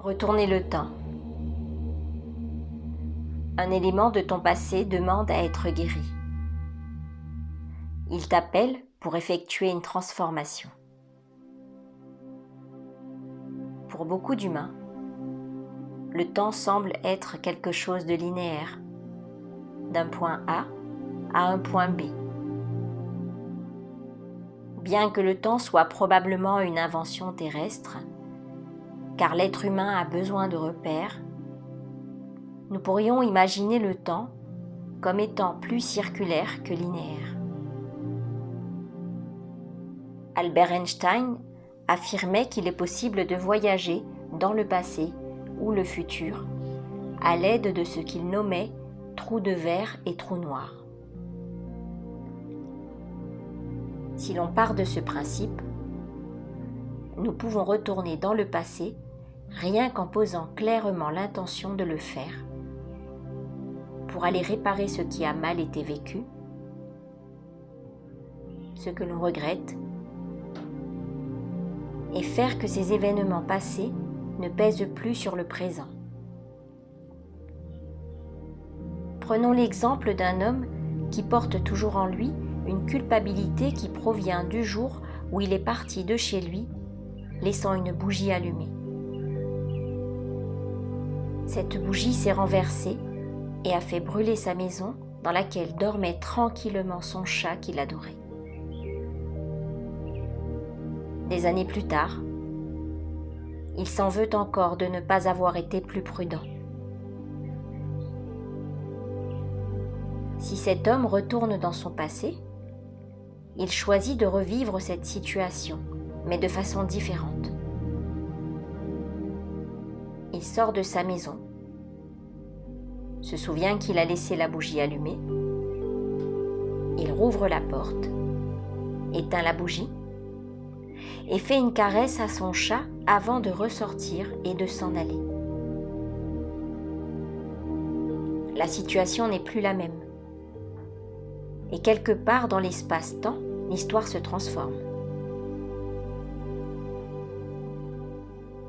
Retourner le temps. Un élément de ton passé demande à être guéri. Il t'appelle pour effectuer une transformation. Pour beaucoup d'humains, le temps semble être quelque chose de linéaire, d'un point A à un point B. Bien que le temps soit probablement une invention terrestre, car l'être humain a besoin de repères, nous pourrions imaginer le temps comme étant plus circulaire que linéaire. Albert Einstein affirmait qu'il est possible de voyager dans le passé ou le futur à l'aide de ce qu'il nommait trous de verre et trous noirs. Si l'on part de ce principe, nous pouvons retourner dans le passé rien qu'en posant clairement l'intention de le faire, pour aller réparer ce qui a mal été vécu, ce que l'on regrette, et faire que ces événements passés ne pèsent plus sur le présent. Prenons l'exemple d'un homme qui porte toujours en lui une culpabilité qui provient du jour où il est parti de chez lui, laissant une bougie allumée. Cette bougie s'est renversée et a fait brûler sa maison dans laquelle dormait tranquillement son chat qu'il adorait. Des années plus tard, il s'en veut encore de ne pas avoir été plus prudent. Si cet homme retourne dans son passé, il choisit de revivre cette situation, mais de façon différente. Il sort de sa maison, se souvient qu'il a laissé la bougie allumée, il rouvre la porte, éteint la bougie et fait une caresse à son chat avant de ressortir et de s'en aller. La situation n'est plus la même. Et quelque part dans l'espace-temps, l'histoire se transforme.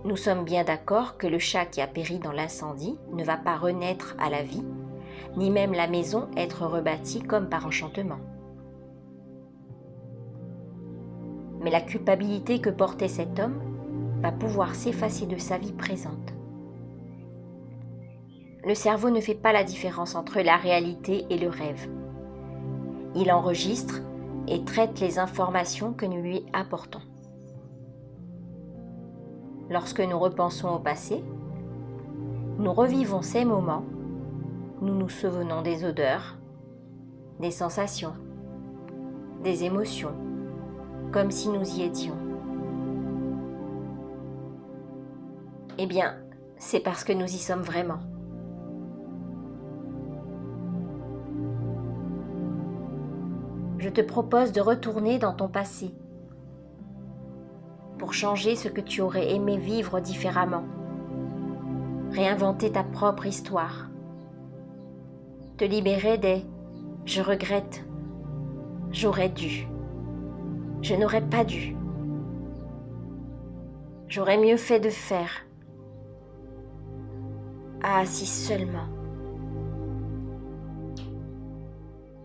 Nous sommes bien d'accord que le chat qui a péri dans l'incendie ne va pas renaître à la vie, ni même la maison être rebâtie comme par enchantement. Mais la culpabilité que portait cet homme va pouvoir s'effacer de sa vie présente. Le cerveau ne fait pas la différence entre la réalité et le rêve. Il enregistre et traite les informations que nous lui apportons. Lorsque nous repensons au passé, nous revivons ces moments, nous nous souvenons des odeurs, des sensations, des émotions, comme si nous y étions. Eh bien, c'est parce que nous y sommes vraiment. Je te propose de retourner dans ton passé pour changer ce que tu aurais aimé vivre différemment, réinventer ta propre histoire, te libérer des « je regrette »,« j'aurais dû »,« je n'aurais pas dû »,« j'aurais mieux fait de faire »,« ah si seulement ».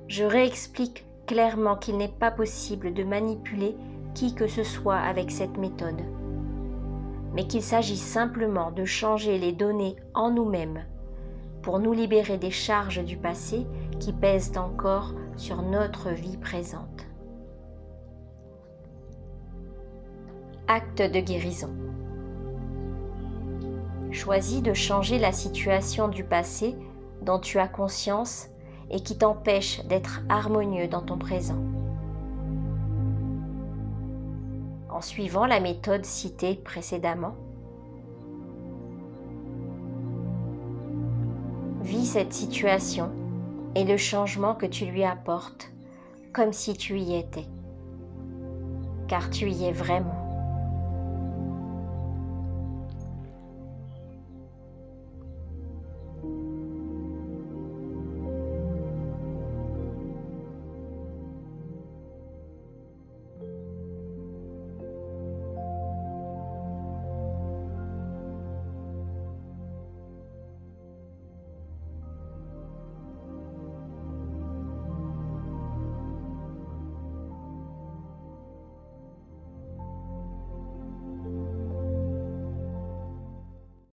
Je réexplique clairement qu'il n'est pas possible de manipuler qui que ce soit avec cette méthode, mais qu'il s'agit simplement de changer les données en nous-mêmes pour nous libérer des charges du passé qui pèsent encore sur notre vie présente. Acte de guérison. Choisis de changer la situation du passé dont tu as conscience et qui t'empêche d'être harmonieux dans ton présent. En suivant la méthode citée précédemment, vis cette situation et le changement que tu lui apportes comme si tu y étais, car tu y es vraiment.